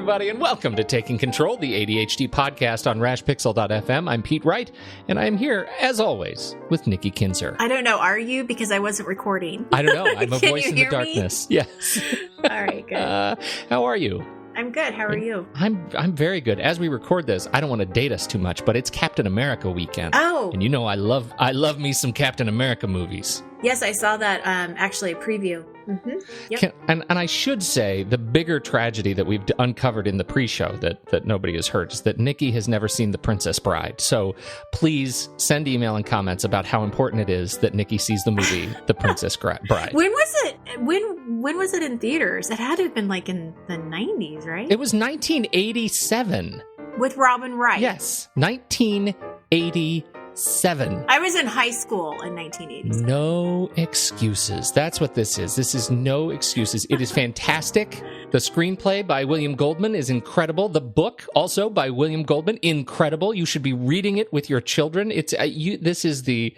everybody, and welcome to Taking Control, the ADHD podcast on rashpixel.fm. I'm Pete Wright, and I am here, as always, with Nikki Kinzer. I don't know, are you? Because I wasn't recording. I don't know. I'm a voice in the me? darkness. Yes. All right, good. How are you? I'm good. How are you? I'm very good. As we record this, I don't want to date us too much, but it's Captain America weekend. Oh. And you know I love me some Captain America movies. Yes, I saw that, actually, a preview. Mm-hmm. Yep. And I should say, the bigger tragedy that we've uncovered in the pre-show that nobody has heard is that Nikki has never seen The Princess Bride. So please send email and comments about how important it is that Nikki sees the movie The Princess Bride. When was it? When was it in theaters? It had to have been like in the 90s, right? It was 1987. With Robin Wright. Yes, 1987. I was in high school in 1987. No excuses. That's what this is. This is no excuses. It is fantastic. The screenplay by William Goldman is incredible. The book, also by William Goldman, incredible. You should be reading it with your children. It's this is the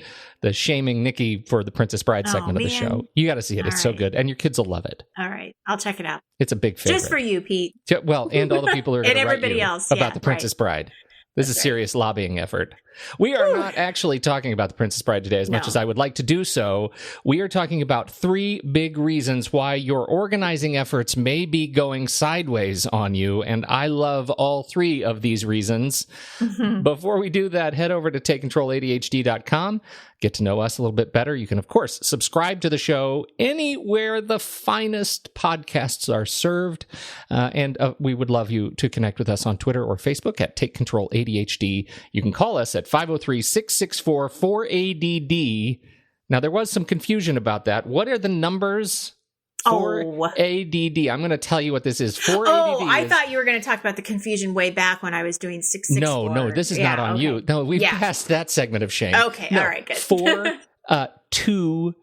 shaming Nikki for the Princess Bride segment of the show. You got to see it. It's so good, and your kids will love it. All right, I'll check it out. It's a big favorite, just for you, Pete. Well, and all the people who are going to write you else about the Princess Bride. This is a serious lobbying effort. We are not actually talking about The Princess Bride today as much as I would like to do so. We are talking about 3 big reasons why your organizing efforts may be going sideways on you, and I love all 3 of these reasons. Mm-hmm. Before we do that, head over to TakeControlADHD.com. Get to know us a little bit better. You can, of course, subscribe to the show anywhere the finest podcasts are served. And we would love you to connect with us on Twitter or Facebook at Take Control ADHD. You can call us at 503-664-4ADD. Now, there was some confusion about that. What are the numbers for ADD? I'm going to tell you what this is. 4ADD. Oh, I thought you were going to talk about the confusion way back when I was doing 664. No, this is not on you. No, we've passed that segment of shame. Okay, all right, good. 4, 2,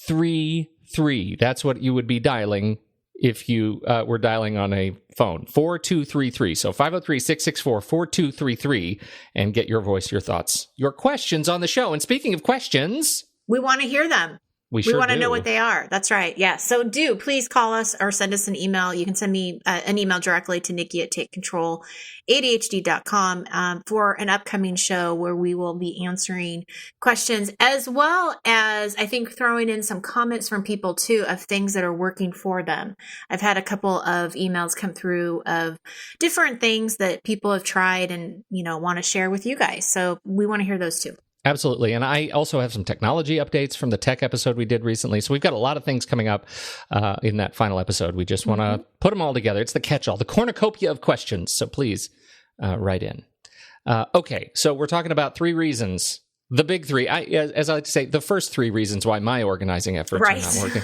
3, 3. That's what you would be dialing if you were dialing on a phone. 4233. So 503-664-4233 and get your voice, your thoughts, your questions on the show. And speaking of questions, we want to hear them. We want to know what they are. That's right. Yeah. So please call us or send us an email. You can send me an email directly to Nikki at TakeControlADHD.com for an upcoming show where we will be answering questions, as well as I think throwing in some comments from people too of things that are working for them. I've had a couple of emails come through of different things that people have tried and, want to share with you guys. So we want to hear those too. Absolutely. And I also have some technology updates from the tech episode we did recently. So we've got a lot of things coming up in that final episode. We just want to put them all together. It's the catch-all, the cornucopia of questions. So please write in. Okay, so we're talking about 3 reasons. The big 3, as I like to say, the first 3 reasons why my organizing efforts are not working.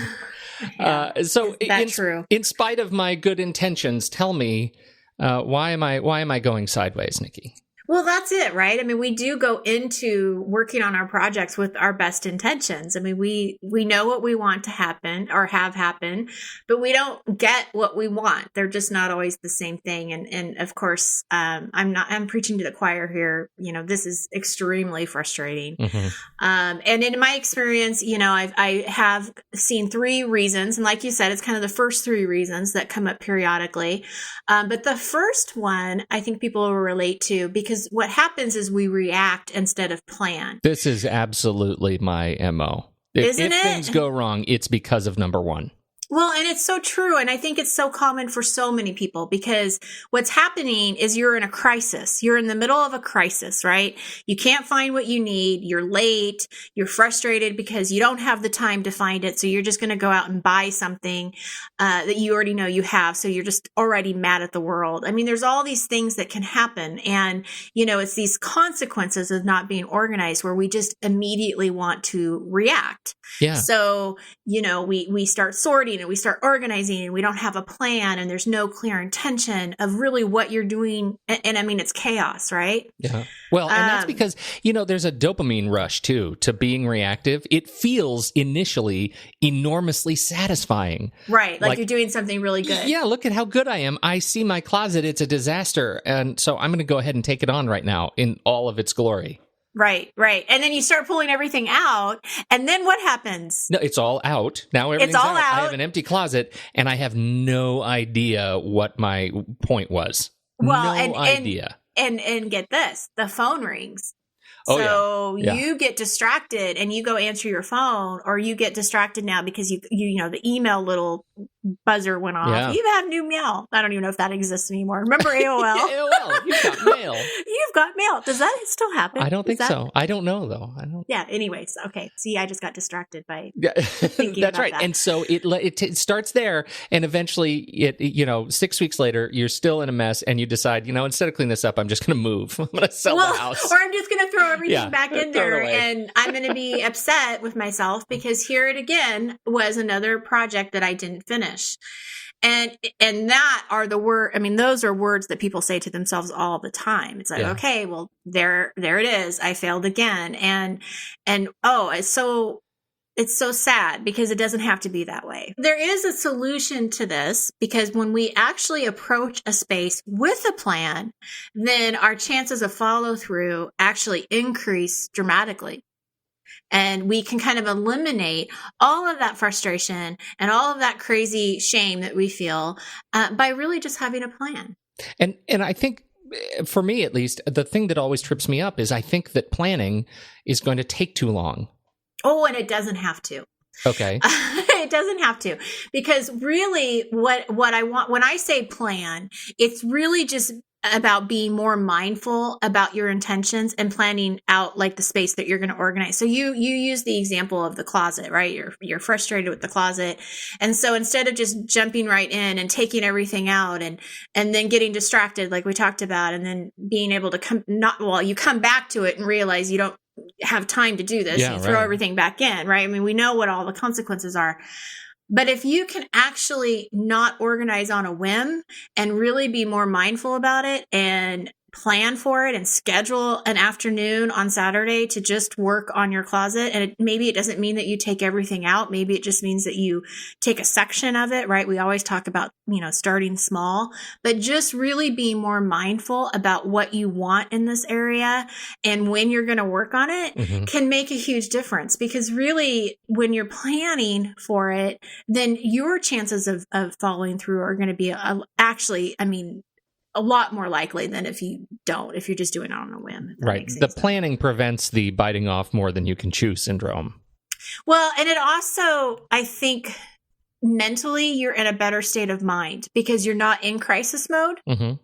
So true? In spite of my good intentions, tell me, why am I going sideways, Nikki? Well, that's it, right? I mean, we do go into working on our projects with our best intentions. I mean, we know what we want to happen or have happen, but we don't get what we want. They're just not always the same thing. And of course, I'm preaching to the choir here. This is extremely frustrating. Mm-hmm. And in my experience, I have seen 3 reasons. And like you said, it's kind of the first 3 reasons that come up periodically. But the first one, I think people will relate to, because what happens is we react instead of plan. This is absolutely my MO. Isn't it? If things go wrong, it's because of number 1. Well, and it's so true. And I think it's so common for so many people, because what's happening is you're in a crisis. You're in the middle of a crisis, right? You can't find what you need. You're late. You're frustrated because you don't have the time to find it. So you're just going to go out and buy something that you already know you have. So you're just already mad at the world. I mean, there's all these things that can happen. And, it's these consequences of not being organized where we just immediately want to react. Yeah. So, we start sorting and we start organizing and we don't have a plan and there's no clear intention of really what you're doing. And I mean, it's chaos, right? Yeah. Well, and that's because, there's a dopamine rush too to being reactive. It feels initially enormously satisfying. Right. Like you're doing something really good. Yeah. Look at how good I am. I see my closet. It's a disaster. And so I'm going to go ahead and take it on right now in all of its glory. Right. And then you start pulling everything out. And then what happens? No, it's all out. Now everything's all out. I have an empty closet and I have no idea what my point was. Well, no idea. And get this, the phone rings. Oh, So yeah. you get distracted and you go answer your phone, or you get distracted now because you know, the email little buzzer went off. Yeah. You have new mail. I don't even know if that exists anymore. Remember AOL? AOL, you've got mail. You've got mail. Does that still happen? I don't think so. I don't know though. I don't. Yeah. Anyways, okay. See, I just got distracted by Yeah, thinking that's about right. that. And so it starts there, and eventually, 6 weeks later, you're still in a mess, and you decide, instead of clean this up, I'm just going to move. I'm going to sell the house, or I'm just going to throw everything back in throw it there, away. and I'm going to be upset with myself because here it again was another project that I didn't finish. And that are those are words that people say to themselves all the time. It's like, okay, well, there it is. I failed again. And it's so sad because it doesn't have to be that way. There is a solution to this, because when we actually approach a space with a plan, then our chances of follow through actually increase dramatically. And we can kind of eliminate all of that frustration and all of that crazy shame that we feel by really just having a plan. And I think, for me at least, the thing that always trips me up is I think that planning is going to take too long. Oh, and it doesn't have to. Okay. It doesn't have to, because really what I want when I say plan, it's really just about being more mindful about your intentions and planning out like the space that you're going to organize. So you use the example of the closet, right? You're frustrated with the closet. And so instead of just jumping right in and taking everything out and then getting distracted, like we talked about, and then being able to you come back to it and realize you don't have time to do this. Yeah, you throw right. everything back in, right? I mean, we know what all the consequences are. But if you can actually not organize on a whim and really be more mindful about it and plan for it and schedule an afternoon on Saturday to just work on your closet. And maybe it doesn't mean that you take everything out. Maybe it just means that you take a section of it, right? We always talk about, starting small, but just really being more mindful about what you want in this area and when you're going to work on it can make a huge difference, because really when you're planning for it, then your chances of following through are going to be a lot more likely than if you're just doing it on a whim. Right. The planning prevents the biting off more than you can chew syndrome. Well, and it also, I think, mentally you're in a better state of mind because you're not in crisis mode. Mm-hmm.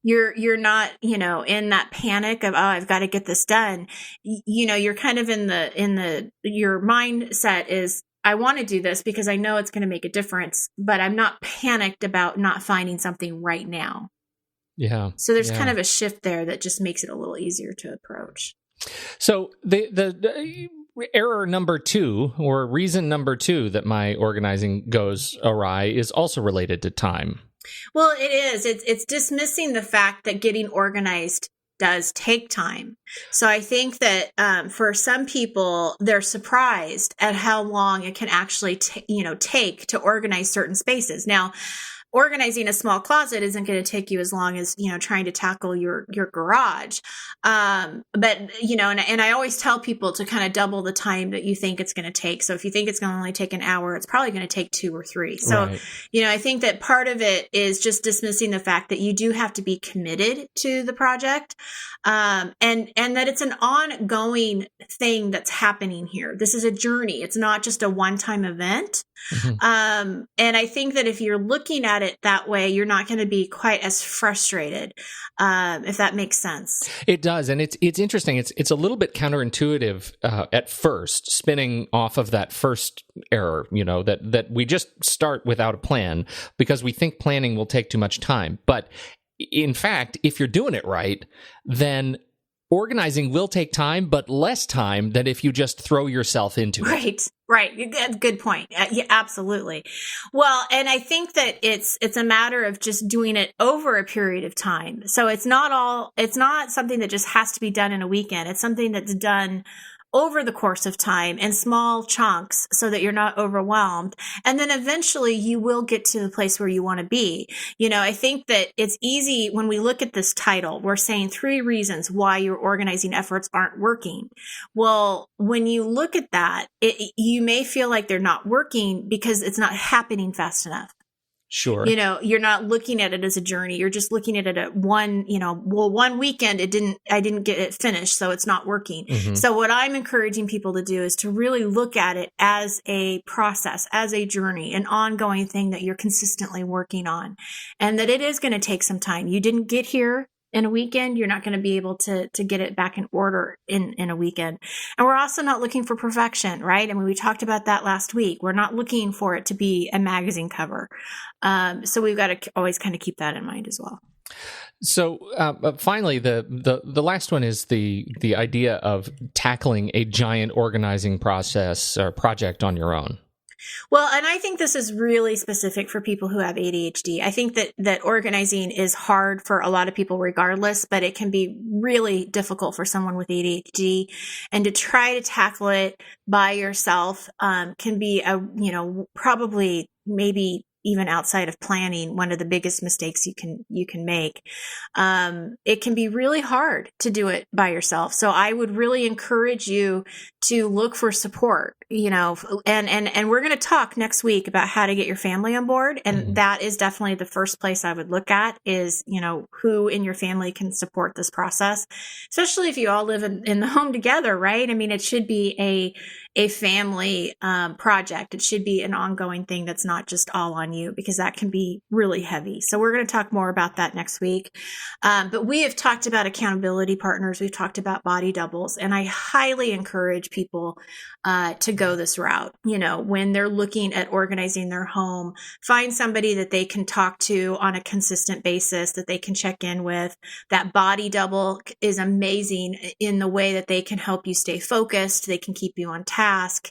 You're not, in that panic of, I've got to get this done. You're kind of your mindset is, I want to do this because I know it's going to make a difference, but I'm not panicked about not finding something right now. Yeah. So there's kind of a shift there that just makes it a little easier to approach. So the error number 2, or reason number 2 that my organizing goes awry is also related to time. Well, it is. It's dismissing the fact that getting organized does take time. So I think that for some people, they're surprised at how long it can actually take to organize certain spaces. Now, organizing a small closet isn't going to take you as long as, trying to tackle your garage. But, and I always tell people to kind of double the time that you think it's going to take. So if you think it's going to only take an hour, it's probably going to take 2 or 3. So, right. I think that part of it is just dismissing the fact that you do have to be committed to the project. And that it's an ongoing thing that's happening here. This is a journey. It's not just a one-time event. Mm-hmm. And I think that if you're looking at it that way, you're not going to be quite as frustrated, if that makes sense. It does. And it's interesting. It's a little bit counterintuitive at first, spinning off of that first error, that we just start without a plan because we think planning will take too much time. But in fact, if you're doing it right, then organizing will take time, but less time than if you just throw yourself into it. Right. Good point. Yeah, absolutely. Well, and I think that it's a matter of just doing it over a period of time. So it's not something that just has to be done in a weekend. It's something that's done over the course of time in small chunks so that you're not overwhelmed. And then eventually you will get to the place where you want to be. I think that it's easy when we look at this title, we're saying 3 reasons why your organizing efforts aren't working. Well, when you look at that, you may feel like they're not working because it's not happening fast enough. Sure. You're not looking at it as a journey. You're just looking at it at one weekend I didn't get it finished, so it's not working. Mm-hmm. So what I'm encouraging people to do is to really look at it as a process, as a journey, an ongoing thing that you're consistently working on, and that it is going to take some time. You didn't get here in a weekend. You're not going to be able to get it back in order in a weekend. And we're also not looking for perfection, right? I mean, we talked about that last week. We're not looking for it to be a magazine cover. So we've got to always kind of keep that in mind as well. So finally, the last one is the idea of tackling a giant organizing process or project on your own. Well, and I think this is really specific for people who have ADHD. I think that organizing is hard for a lot of people regardless, but it can be really difficult for someone with ADHD. And to try to tackle it by yourself can be probably maybe even outside of planning, one of the biggest mistakes you can make. It can be really hard to do it by yourself. So I would really encourage you to look for support, and we're going to talk next week about how to get your family on board. And mm-hmm. that is definitely the first place I would look at is, who in your family can support this process, especially if you all live in the home together, right? I mean, it should be a family project. It should be an ongoing thing that's not just all on you, because that can be really heavy. So we're going to talk more about that next week. But we have talked about accountability partners. We've talked about body doubles, and I highly encourage people to go this route. When they're looking at organizing their home, find somebody that they can talk to on a consistent basis, that they can check in with. That body double is amazing in the way that they can help you stay focused. They can keep you on task.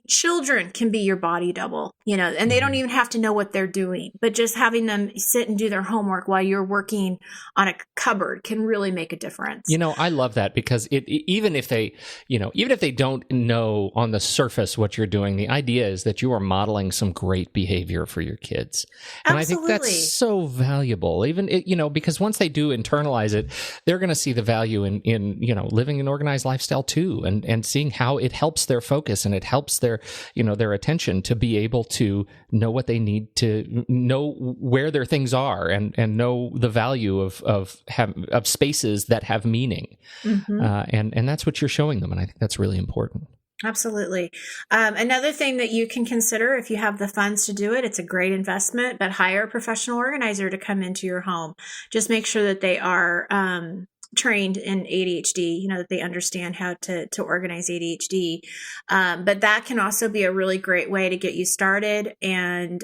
Children can be your body double, and they don't even have to know what they're doing, but just having them sit and do their homework while you're working on a cupboard can really make a difference. I love that, because even if they don't know on the surface what you're doing, the idea is that you are modeling some great behavior for your kids. And Absolutely. I think that's so valuable, because once they do internalize it, they're going to see the value in living an organized lifestyle too, and seeing how it helps their focus and it helps their attention to be able to know what they need to know, where their things are, and know the value of spaces that have meaning. Mm-hmm. And that's what you're showing them. And I think that's really important. Absolutely. Another thing that you can consider, if you have the funds to do it, it's a great investment, but hire a professional organizer to come into your home. Just make sure that they are trained in ADHD, that they understand how to organize ADHD. But that can also be a really great way to get you started and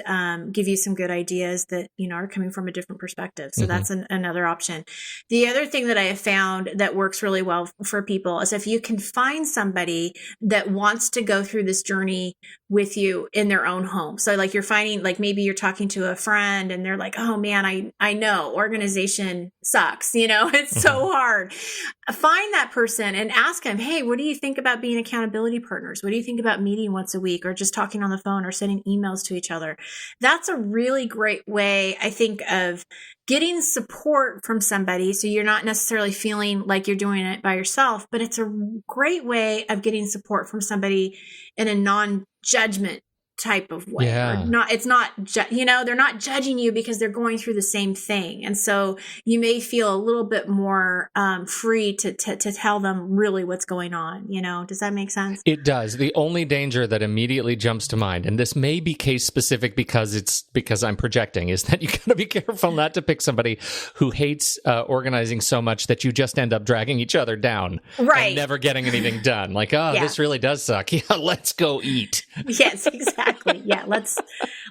give you some good ideas that, are coming from a different perspective. So mm-hmm. that's another option. The other thing that I have found that works really well for people is if you can find somebody that wants to go through this journey with you in their own home. So like you're finding, like maybe you're talking to a friend and they're like, oh man, I know organization sucks. It's so hard. Find that person and ask them, hey, what do you think about being accountability partners? What do you think about meeting once a week, or just talking on the phone, or sending emails to each other? That's a really great way, I think, of getting support from somebody. So you're not necessarily feeling like you're doing it by yourself, but it's a great way of getting support from somebody in a non-judgment type of way. Yeah. They're not judging you because they're going through the same thing. And so you may feel a little bit more free to tell them really what's going on. Does that make sense? It does. The only danger that immediately jumps to mind, and this may be case specific because I'm projecting, is that you got to be careful not to pick somebody who hates organizing so much that you just end up dragging each other down, right? And never getting anything done. Like, This really does suck. Yeah, let's go eat. Yes, exactly. Yeah, let's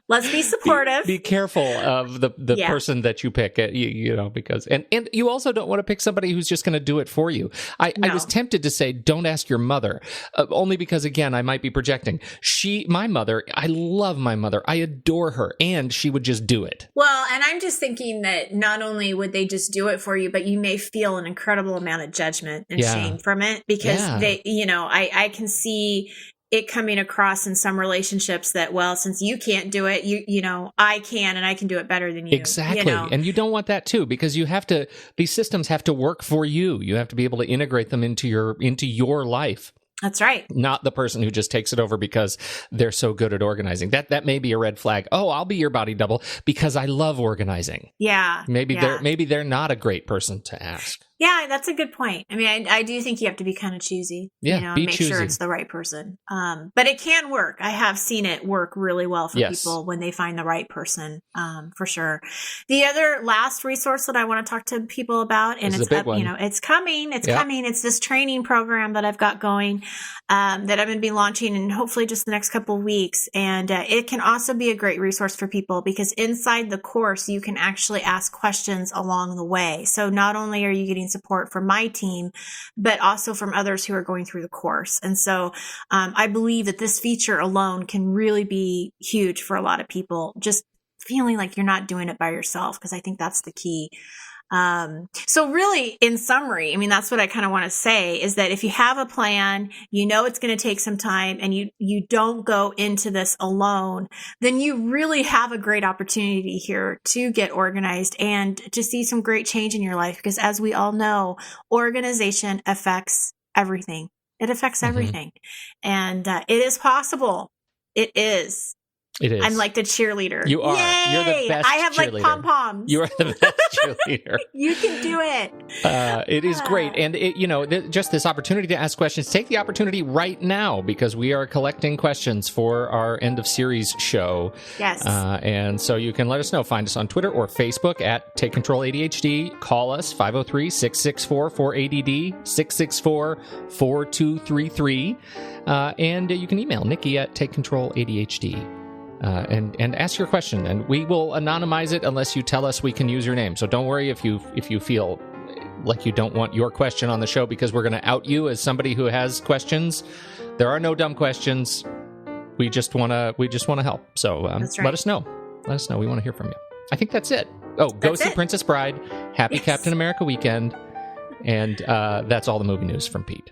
Let's be supportive. Be careful of the person that you pick, because and you also don't want to pick somebody who's just going to do it for you. I was tempted to say, don't ask your mother, only because, again, I might be projecting. My mother, I love my mother. I adore her, and she would just do it. Well, and I'm just thinking that not only would they just do it for you, but you may feel an incredible amount of judgment and shame from it because I can see it coming across in some relationships that, well, since you can't do it, I can, and I can do it better than you. Exactly. And you don't want that too, because these systems have to work for you. You have to be able to integrate them into your life. That's right. Not the person who just takes it over because they're so good at organizing. That may be a red flag. Oh, I'll be your body double because I love organizing. Yeah. Maybe they're not a great person to ask. Yeah, that's a good point. I mean, I do think you have to be kind of choosy. Yeah, be make choosy. sure it's the right person. But it can work. I have seen it work really well for people when they find the right person, for sure. The other last resource that I want to talk to people about, and it's it's coming. It's coming. It's this training program that I've got going, that I'm going to be launching in hopefully just the next couple of weeks. And it can also be a great resource for people because inside the course, you can actually ask questions along the way. So not only are you getting support from my team, but also from others who are going through the course. And so I believe that this feature alone can really be huge for a lot of people, just feeling like you're not doing it by yourself, because I think that's the key. So really, in summary, I mean, that's what I kind of want to say is that if you have a plan, it's going to take some time, and you don't go into this alone, then you really have a great opportunity here to get organized and to see some great change in your life. Because as we all know, organization affects everything. It affects everything. And it is possible. It is. It is. I'm like the cheerleader. You are. Yay! You're the best I have cheerleader. like pom-poms. You are the best cheerleader. You can do it. It is great. And, just this opportunity to ask questions, take the opportunity right now, because we are collecting questions for our end of series show. Yes. And so you can let us know. Find us on Twitter or Facebook at Take Control ADHD. Call us 503-664-4ADD, 664-4233. And you can email Nikki at TakeControlADHD. And ask your question, and we will anonymize it unless you tell us we can use your name. So don't worry if you feel like you don't want your question on the show, because we're going to out you as somebody who has questions. There are no dumb questions. We just want to help. So let us know. Let us know. We want to hear from you. I think that's it. Oh, go see Princess Bride. Happy Captain America weekend. And that's all the movie news from Pete.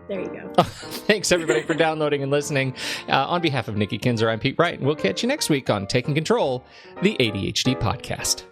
There you go. Thanks, everybody, for downloading and listening. On behalf of Nikki Kinzer, I'm Pete Wright, and we'll catch you next week on Taking Control, the ADHD podcast.